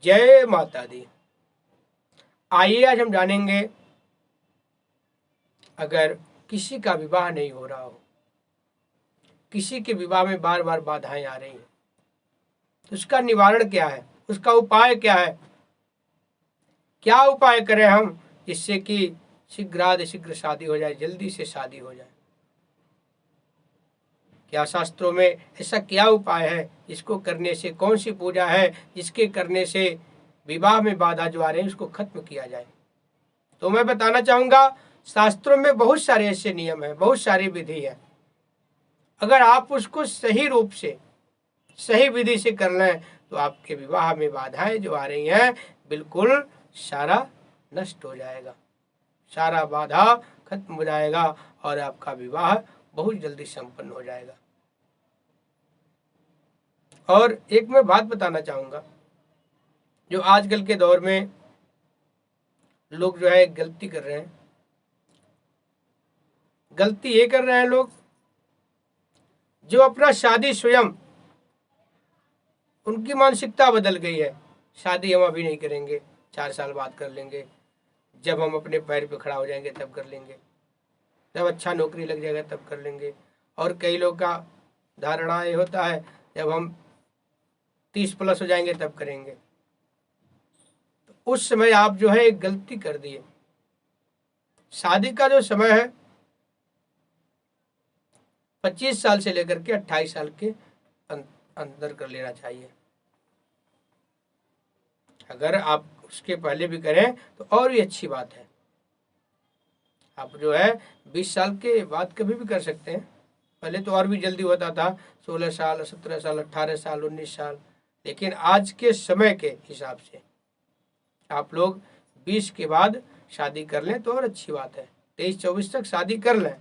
जय माता दी। आइए आज हम जानेंगे, अगर किसी का विवाह नहीं हो रहा हो, किसी के विवाह में बार बार बाधाएं आ रही हैं, तो उसका निवारण क्या है, उसका उपाय क्या है, क्या उपाय करें हम जिससे कि शीघ्र शादी हो जाए, जल्दी से शादी हो जाए। क्या शास्त्रों में ऐसा क्या उपाय है, जिसको करने से, कौन सी पूजा है जिसके करने से विवाह में बाधा जो आ रही है उसको खत्म किया जाए। तो मैं बताना चाहूंगा, शास्त्रों में बहुत सारे ऐसे नियम है, बहुत सारी विधि है। अगर आप उसको सही रूप से, सही विधि से कर लें तो आपके विवाह में बाधाएं जो आ रही हैं बिल्कुल सारा नष्ट हो जाएगा, सारा बाधा खत्म हो जाएगा और आपका विवाह बहुत जल्दी संपन्न हो जाएगा। और एक मैं बात बताना चाहूंगा, जो आजकल के दौर में लोग जो है गलती कर रहे हैं। गलती ये कर रहे हैं लोग जो अपना शादी स्वयं, उनकी मानसिकता बदल गई है। शादी हम अभी नहीं करेंगे, 4 साल बाद कर लेंगे, जब हम अपने पैर पे खड़ा हो जाएंगे तब कर लेंगे, जब अच्छा नौकरी लग जाएगा तब कर लेंगे। और कई लोग का धारणा ये होता है जब हम 30+ हो जाएंगे तब करेंगे। तो उस समय आप जो है एक गलती कर दिए। शादी का जो समय है 25 साल से लेकर के 28 साल के अंदर कर लेना चाहिए। अगर आप उसके पहले भी करें तो और भी अच्छी बात है। आप जो है 20 साल के बाद कभी भी कर सकते हैं। पहले तो और भी जल्दी होता था, 16 साल, 17 साल, 18 साल, 19 साल। लेकिन आज के समय के हिसाब से आप लोग 20 के बाद शादी कर लें तो और अच्छी बात है। 23-24 तक शादी कर लें।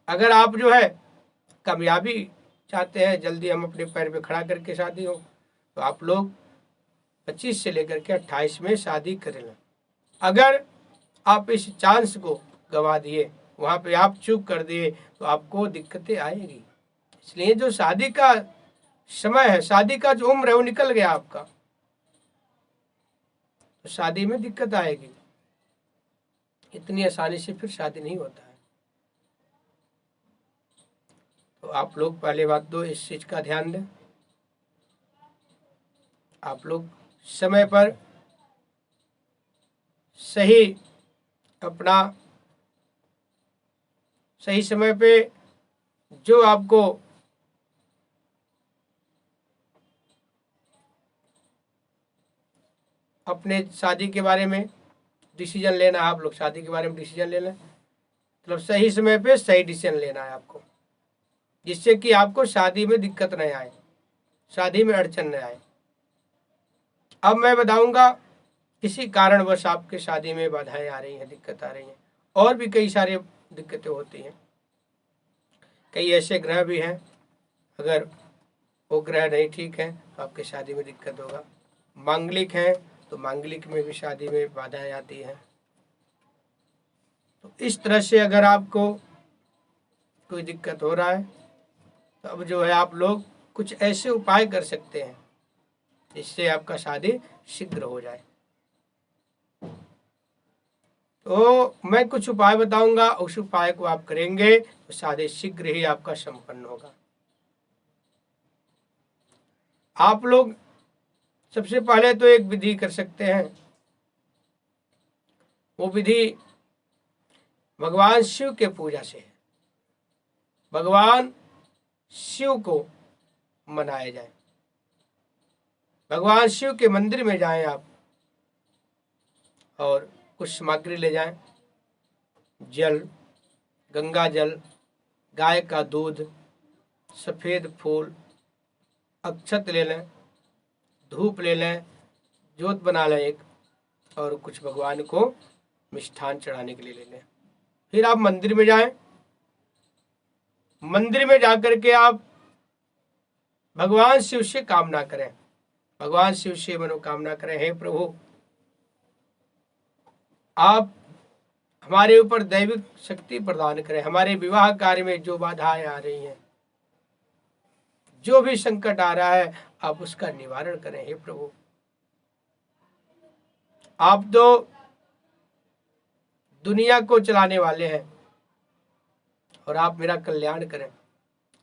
अगर आप जो है कामयाबी चाहते हैं, जल्दी हम अपने पैर पे खड़ा करके शादी हो, तो आप लोग 25 से लेकर के 28 में शादी कर लें। अगर आप इस चांस को गवा दिए, वहाँ पे आप चूक कर दिए, तो आपको दिक्कतें आएगी। इसलिए जो शादी का समय है, शादी का जो उम्र है वो निकल गया आपका, तो शादी में दिक्कत आएगी। इतनी आसानी से फिर शादी नहीं होता है। तो आप लोग पहले बात तो इस चीज का ध्यान दें। आप लोग समय पर सही, अपना सही समय पे जो आपको अपने शादी के बारे में डिसीजन लेना है, आप लोग शादी के बारे में डिसीजन ले लें। मतलब सही समय पे सही डिसीजन लेना है आपको, जिससे कि आपको शादी में दिक्कत नहीं आए, शादी में अड़चन नहीं आए। अब मैं बताऊंगा किसी कारणवश आपके शादी में बाधाएं आ रही हैं, दिक्कत आ रही हैं, और भी कई सारे दिक्कतें होती हैं। कई ऐसे ग्रह भी हैं, अगर वो ग्रह नहीं ठीक है तो आपके शादी में दिक्कत होगा। मांगलिक हैं तो मांगलिक में भी शादी में बाधाएं आती हैं। तो इस तरह से अगर आपको कोई दिक्कत हो रहा है तो अब जो है आप लोग कुछ ऐसे उपाय कर सकते हैं जिससे आपका शादी शीघ्र हो जाए। तो मैं कुछ उपाय बताऊंगा, उस उपाय को आप करेंगे तो शादी शीघ्र ही आपका संपन्न होगा। आप लोग सबसे पहले तो एक विधि कर सकते हैं। वो विधि भगवान शिव के पूजा से है। भगवान शिव को मनाया जाए। भगवान शिव के मंदिर में जाएं आप और कुछ सामग्री ले जाएं। जल, गंगा जल, गाय का दूध, सफ़ेद फूल, अक्षत ले लें, धूप ले लें, जोत बना लें एक, और कुछ भगवान को मिष्ठान चढ़ाने के लिए ले लें। फिर आप मंदिर में जाएं। मंदिर में जाकर के आप भगवान शिव से कामना करें, भगवान शिव से मनोकामना करें, हे प्रभु आप हमारे ऊपर दैविक शक्ति प्रदान करें, हमारे विवाह कार्य में जो बाधाएं आ रही हैं, जो भी संकट आ रहा है, आप उसका निवारण करें हे प्रभु। आप तो दुनिया को चलाने वाले हैं और आप मेरा कल्याण करें।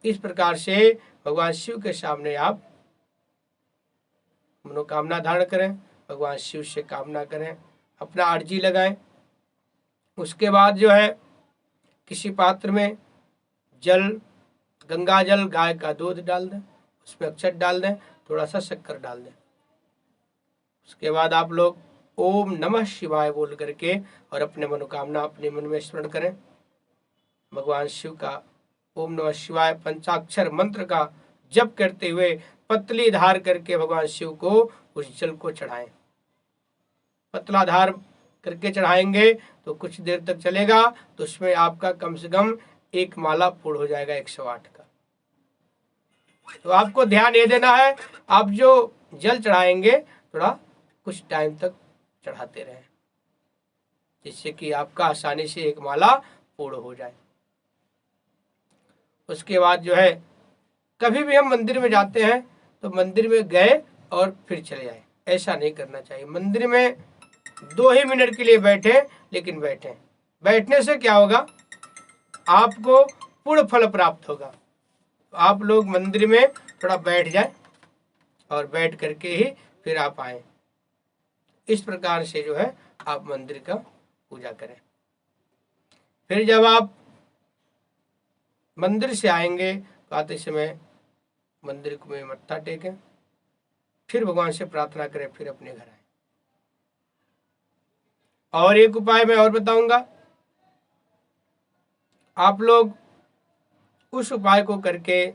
इस प्रकार से भगवान शिव के सामने आप मनोकामना धारण करें, भगवान शिव से कामना करें, अपना अर्जी लगाएं। उसके बाद जो है किसी पात्र में जल, गंगा जल, गाय का दूध डाल दें, उसमें अक्षत डाल दें, थोड़ा सा शक्कर डाल दें। उसके बाद आप लोग ओम नमः शिवाय बोल करके और अपने मनोकामना अपने मन में स्मरण करें। भगवान शिव का ओम नमः शिवाय पंचाक्षर मंत्र का जप करते हुए पतली धार करके भगवान शिव को उस जल को चढ़ाएं। पतला धार करके चढ़ाएंगे तो कुछ देर तक चलेगा, तो उसमें आपका कम से कम एक माला पूर्ण हो जाएगा 108 का। तो आपको ध्यान ये देना है, आप जो जल चढ़ाएंगे थोड़ा कुछ टाइम तक चढ़ाते रहें, जिससे कि आपका आसानी से एक माला पूर्ण हो जाए। उसके बाद जो है कभी भी हम मंदिर में जाते हैं तो मंदिर में गए और फिर चले जाए, ऐसा नहीं करना चाहिए। मंदिर में 2 ही मिनट के लिए बैठे, लेकिन बैठने से क्या होगा, आपको पूर्ण फल प्राप्त होगा। आप लोग मंदिर में थोड़ा बैठ जाए और बैठ करके ही फिर आप आए। इस प्रकार से जो है आप मंदिर का पूजा करें। फिर जब आप मंदिर से आएंगे तो आते समय मंदिर में मत्था टेकें, फिर भगवान से प्रार्थना करें, फिर अपने घर आए। और एक उपाय मैं और बताऊंगा, आप लोग उस उपाय को करके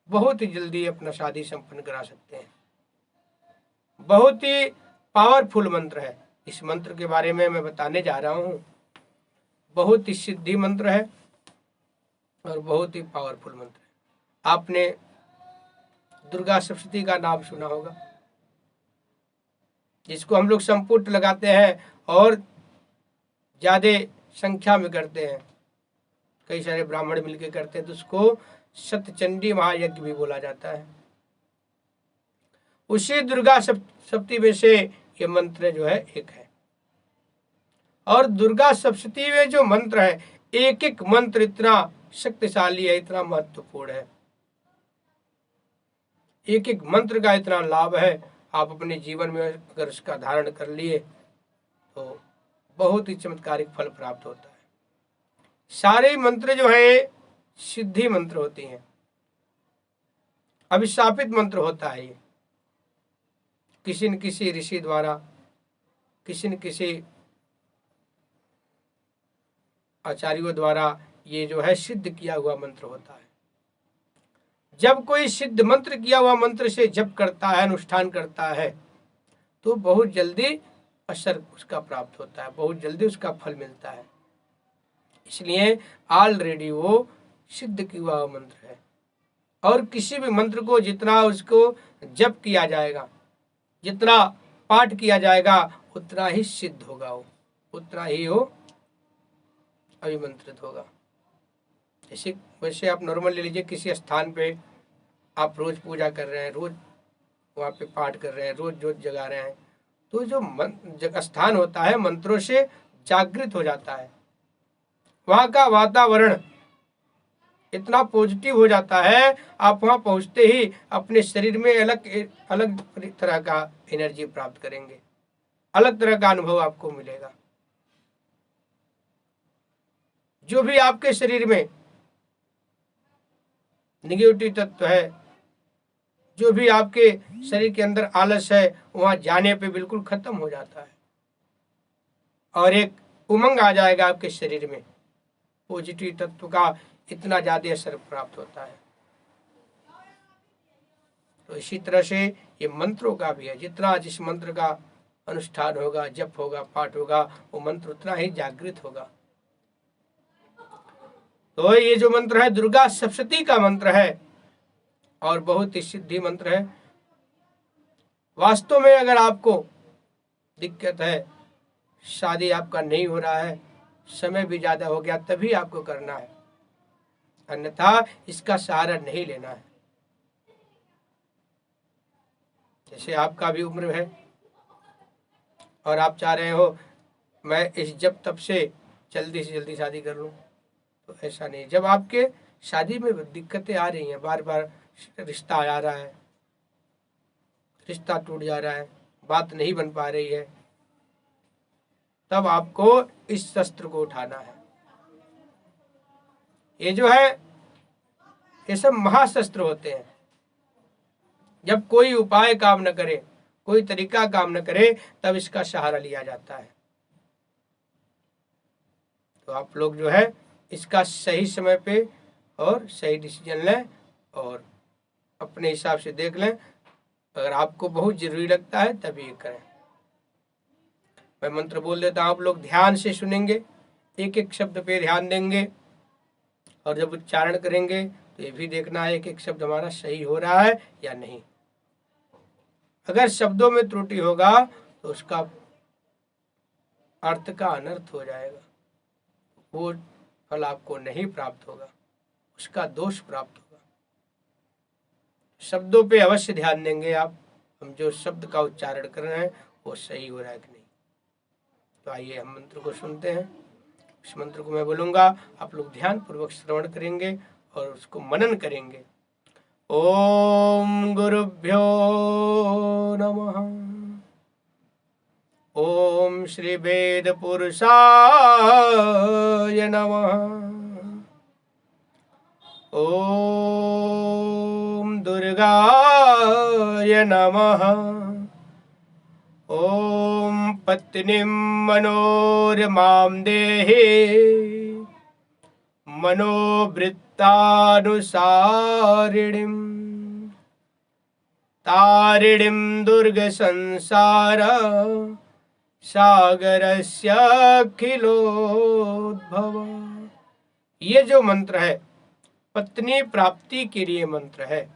बहुत ही जल्दी अपना शादी संपन्न करा सकते हैं। बहुत ही पावरफुल मंत्र है। इस मंत्र के बारे में मैं बताने जा रहा हूँ। बहुत ही सिद्धि मंत्र है और बहुत ही पावरफुल मंत्र है। आपने दुर्गा सप्तशती का नाम सुना होगा, जिसको हम लोग संपुट लगाते हैं और ज्यादा संख्या में करते हैं, कई सारे ब्राह्मण मिलकर करते हैं, तो उसको सतचंडी महायज्ञ भी बोला जाता है। उसी दुर्गा सप्तशती में से ये मंत्र जो है एक है। और दुर्गा सप्तशती में जो मंत्र है, एक एक मंत्र इतना शक्तिशाली है, इतना महत्वपूर्ण है, एक एक मंत्र का इतना लाभ है। आप अपने जीवन में अगर उसका धारण कर लिए तो बहुत ही चमत्कारिक फल प्राप्त होता है। सारे मंत्र जो है सिद्धि मंत्र होती हैं, अभिशापित मंत्र होता है। ये किसी न किसी ऋषि द्वारा, किसी न किसी आचार्यों द्वारा ये जो है सिद्ध किया हुआ मंत्र होता है। जब कोई सिद्ध मंत्र किया हुआ मंत्र से जप करता है, अनुष्ठान करता है, तो बहुत जल्दी असर उसका प्राप्त होता है, बहुत जल्दी उसका फल मिलता है। इसलिए ऑलरेडी वो सिद्ध किया हुआ मंत्र है। और किसी भी मंत्र को जितना उसको जप किया जाएगा, जितना पाठ किया जाएगा, उतना ही सिद्ध होगा, वो उतना ही वो अभिमंत्रित होगा। जैसे वैसे आप नॉर्मल ले लीजिए, किसी स्थान पे आप रोज पूजा कर रहे हैं, रोज वहाँ पे पाठ कर रहे हैं, रोज जोत जगा रहे हैं, तो जो स्थान होता है मंत्रों से जागृत हो जाता है। वहाँ का वातावरण इतना पॉजिटिव हो जाता है, आप वहाँ पहुँचते ही अपने शरीर में अलग अलग तरह का एनर्जी प्राप्त करेंगे, अलग तरह का अनुभव आपको मिलेगा। जो भी आपके शरीर में निगेटिव तत्व है, जो भी आपके शरीर के अंदर आलस है, वहां जाने पे बिल्कुल खत्म हो जाता है और एक उमंग आ जाएगा आपके शरीर में। पॉजिटिव तत्व का इतना ज्यादा असर प्राप्त होता है। तो इसी तरह से ये मंत्रों का भी है, जितना जिस मंत्र का अनुष्ठान होगा, जप होगा, पाठ होगा, वो मंत्र उतना ही जागृत होगा। तो ये जो मंत्र है दुर्गा सप्तशती का मंत्र है और बहुत ही सिद्धि मंत्र है। वास्तव में अगर आपको दिक्कत है, शादी आपका नहीं हो रहा है, समय भी ज्यादा हो गया, तभी आपको करना है, अन्यथा इसका सहारा नहीं लेना है। जैसे आपका भी उम्र है, और आप चाह रहे हो मैं इस जब तब से जल्दी शादी कर लूँ, तो ऐसा नहीं। जब आपके शादी में दिक्कतें आ रही हैं, बार बार रिश्ता आ रहा है, रिश्ता टूट जा रहा है, बात नहीं बन पा रही है, तब आपको इस शस्त्र को उठाना है। ये जो है ये सब महाशस्त्र होते हैं। जब कोई उपाय काम न करे, कोई तरीका काम न करे, तब इसका सहारा लिया जाता है। तो आप लोग जो है इसका सही समय पे और सही डिसीजन लें और अपने हिसाब से देख लें। अगर आपको बहुत जरूरी लगता है तभी ये करें। मैं मंत्र बोल देता हूँ, आप लोग ध्यान से सुनेंगे, एक एक शब्द पे ध्यान देंगे, और जब उच्चारण करेंगे तो ये भी देखना है एक एक शब्द हमारा सही हो रहा है या नहीं। अगर शब्दों में त्रुटि होगा तो उसका अर्थ का अनर्थ हो जाएगा, वो फल आपको नहीं प्राप्त होगा, उसका दोष प्राप्त होगा। शब्दों पे अवश्य ध्यान देंगे आप, हम जो शब्द का उच्चारण कर रहे हैं वो सही हो रहा है कि नहीं। तो आइए हम मंत्र को सुनते हैं। इस मंत्र को मैं बोलूँगा, आप लोग ध्यान पूर्वक श्रवण करेंगे और उसको मनन करेंगे। ओम गुरुभ्यो नमः। ओम श्री वेद पुरुषाय नमः। ओम दुर्गाय नमः। ओम पत्नीं मनोरमां देहि मनोवृत्तानुसारिणीं तारिणीं दुर्गसंसार सागरस्य अखिलोद्भव। ये जो मंत्र है पत्नी प्राप्ति के लिए मंत्र है।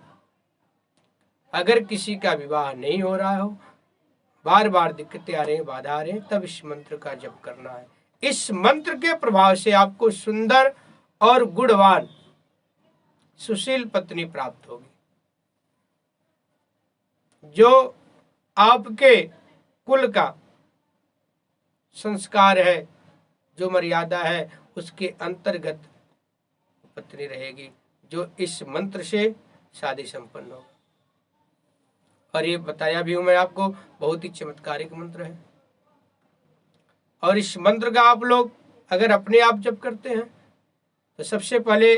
अगर किसी का विवाह नहीं हो रहा हो, बार बार दिक्कतें आ रही हैं, बाधा आ रही हैं, तब इस मंत्र का जप करना है। इस मंत्र के प्रभाव से आपको सुंदर और गुणवान सुशील पत्नी प्राप्त होगी, जो आपके कुल का संस्कार है, जो मर्यादा है, उसके अंतर्गत पत्नी रहेगी, जो इस मंत्र से शादी संपन्न होगा। और ये बताया भी हूं मैं आपको, बहुत ही चमत्कारिक मंत्र है। और इस मंत्र का आप लोग अगर अपने आप जप करते हैं तो सबसे पहले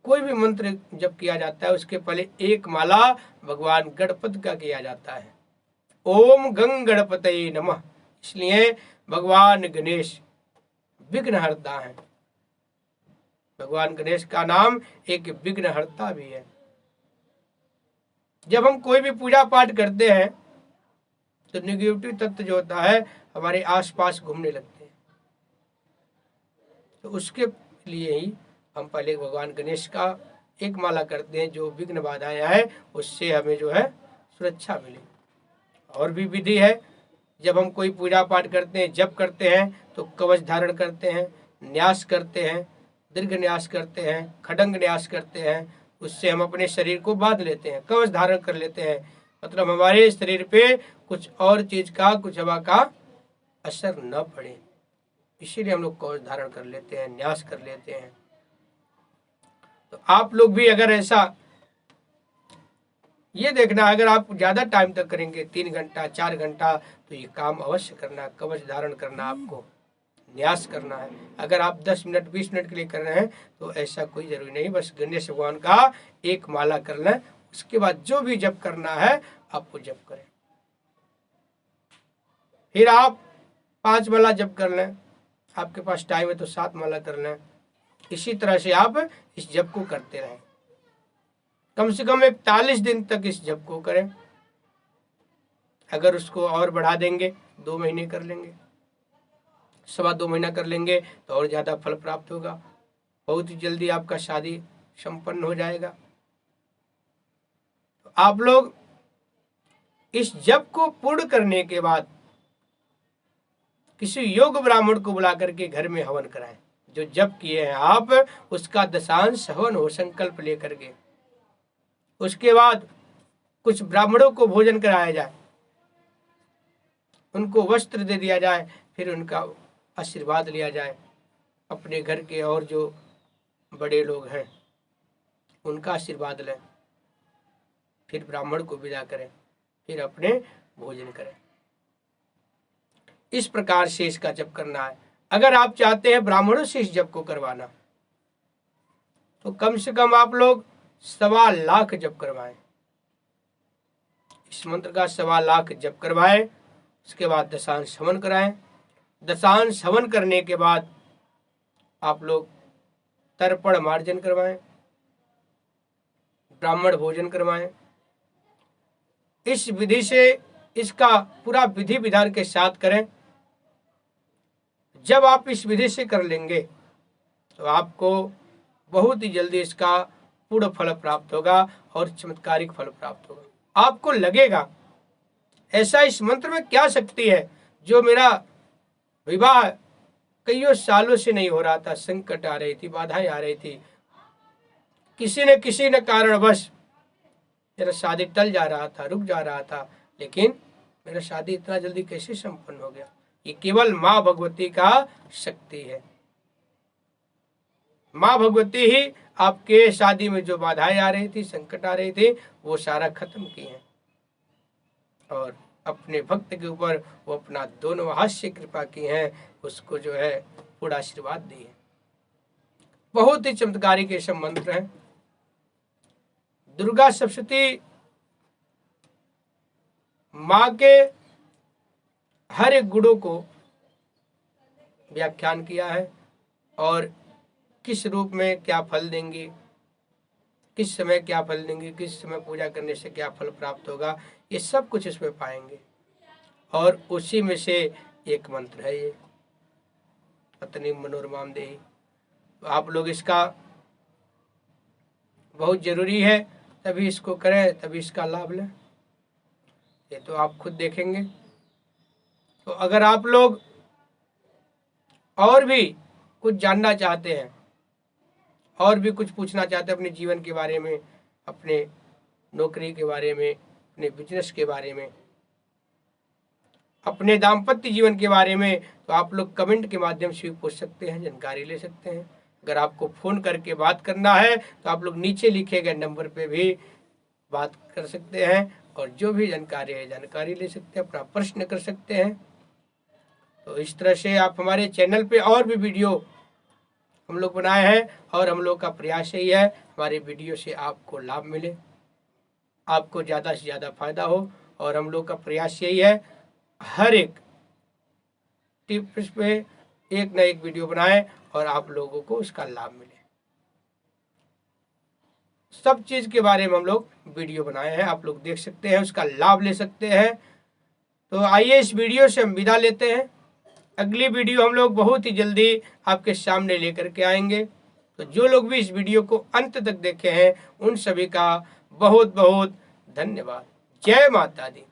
कोई भी मंत्र जप किया जाता है उसके पहले एक माला भगवान गणपति का किया जाता है। ओम गंग गणपतये नमः। इसलिए भगवान गणेश विघ्नहर्ता है। भगवान गणेश का नाम एक विघ्नहर्ता भी है। जब हम कोई भी पूजा पाठ करते हैं तो नेगेटिव तत्व जो होता है हमारे आसपास घूमने लगते हैं, तो उसके लिए ही हम पहले भगवान गणेश का एक माला करते हैं, जो विघ्न बाधाएं आए उससे हमें जो है सुरक्षा मिले। और भी विधि है, जब हम कोई पूजा पाठ करते हैं, जप करते हैं तो कवच धारण करते हैं, न्यास करते हैं, दीर्घ न्यास करते हैं, खडंग न्यास करते हैं, उससे हम अपने शरीर को बांध लेते हैं, कवच धारण कर लेते हैं। मतलब हमारे शरीर पे कुछ और चीज का, कुछ हवा का असर न पड़े, इसीलिए हम लोग कवच धारण कर लेते हैं, न्यास कर लेते हैं। तो आप लोग भी अगर ऐसा, ये देखना, अगर आप ज्यादा टाइम तक करेंगे, 3 घंटा 4 घंटा, तो ये काम अवश्य करना, कवच धारण करना, आपको न्यास करना है। अगर आप 10 मिनट 20 मिनट के लिए कर रहे हैं तो ऐसा कोई जरूरी नहीं, बस गणेश भगवान का एक माला कर लें, उसके बाद जो भी जप करना है आपको जप करें। फिर आप 5 माला जप कर लें, आपके पास टाइम है तो 7 माला कर लें। इसी तरह से आप इस जप को करते रहें, कम से कम 41 दिन तक इस जप को करें। अगर उसको और बढ़ा देंगे, 2 महीने कर लेंगे, 2.25 महीना कर लेंगे तो और ज्यादा फल प्राप्त होगा। बहुत ही जल्दी आपका शादी संपन्न हो जाएगा। तो आप लोग इस जप को पूर्ण करने के बाद किसी योग ब्राह्मण को बुला करके घर में हवन कराएं। जो जप किए हैं आप, उसका दशांश हवन हो, संकल्प लेकर के। उसके बाद कुछ ब्राह्मणों को भोजन कराया जाए, उनको वस्त्र दे दिया जाए, फिर उनका आशीर्वाद लिया जाए। अपने घर के और जो बड़े लोग हैं उनका आशीर्वाद लें, फिर ब्राह्मण को विदा करें, फिर अपने भोजन करें। इस प्रकार से इसका जप करना है। अगर आप चाहते हैं ब्राह्मणों से इस जप को करवाना तो कम से कम आप लोग 1.25 लाख जप करवाएं। इस मंत्र का 1.25 लाख जप करवाएं। उसके बाद दशांश हवन कराएं। दशांश हवन करने के बाद आप लोग तर्पण मार्जन करवाएं, ब्राह्मण भोजन करवाएं। इस विधि से इसका पूरा विधि विधान के साथ करें। जब आप इस विधि से कर लेंगे तो आपको बहुत ही जल्दी इसका पूर्ण फल प्राप्त होगा और चमत्कारिक फल प्राप्त होगा। आपको लगेगा ऐसा इस मंत्र में क्या शक्ति है, जो मेरा विवाह कईयों सालों से नहीं हो रहा था, संकट आ रही थी, बाधाएं आ रही थी, किसी न कारणवश मेरा शादी टल जा रहा था, रुक जा रहा था, लेकिन मेरा शादी इतना जल्दी कैसे संपन्न हो गया। ये केवल माँ भगवती का शक्ति है। माँ भगवती ही आपके शादी में जो बाधाएं आ रही थी, संकट आ रही थी, वो सारा खत्म की है और अपने भक्त के ऊपर वो अपना दोनों हाथ से कृपा की है, उसको जो है पूरा आशीर्वाद दी है। बहुत ही चमत्कारी के सब मंत्र हैं। दुर्गा सप्तशती माँ के हर एक गुणों को व्याख्यान किया है और किस रूप में क्या फल देंगी, किस समय क्या फल देंगी, किस समय पूजा करने से क्या फल प्राप्त होगा, ये सब कुछ इसमें पाएंगे। और उसी में से एक मंत्र है ये पत्नी मनोरमाम देही। तो आप लोग इसका बहुत जरूरी है, तभी इसको करें, तभी इसका लाभ लें। ये तो आप खुद देखेंगे। तो अगर आप लोग और भी कुछ जानना चाहते हैं, और भी कुछ पूछना चाहते हैं अपने जीवन के बारे में, अपने नौकरी के बारे में, अपने बिजनेस के बारे में, अपने दाम्पत्य जीवन के बारे में, तो आप लोग कमेंट के माध्यम से भी पूछ सकते हैं, जानकारी ले सकते हैं। अगर आपको फ़ोन करके बात करना है तो आप लोग नीचे लिखे गए नंबर पे भी बात कर सकते हैं और जो भी जानकारी है जानकारी ले सकते हैं, अपना प्रश्न कर सकते हैं। तो इस तरह से आप हमारे चैनल पे और भी वीडियो हम लोग बनाए हैं और हम लोग का प्रयास यही है हमारे वीडियो से आपको लाभ मिले, आपको ज़्यादा से ज़्यादा फायदा हो। और हम लोग का प्रयास यही है हर एक टिप्स पे एक न एक वीडियो बनाएं और आप लोगों को उसका लाभ मिले। सब चीज़ के बारे में हम लोग वीडियो बनाए हैं, आप लोग देख सकते हैं, उसका लाभ ले सकते हैं। तो आइए इस वीडियो से हम विदा लेते हैं। अगली वीडियो हम लोग बहुत ही जल्दी आपके सामने लेकर के आएंगे। तो जो लोग भी इस वीडियो को अंत तक देखे हैं उन सभी का बहुत बहुत धन्यवाद। जय माता दी।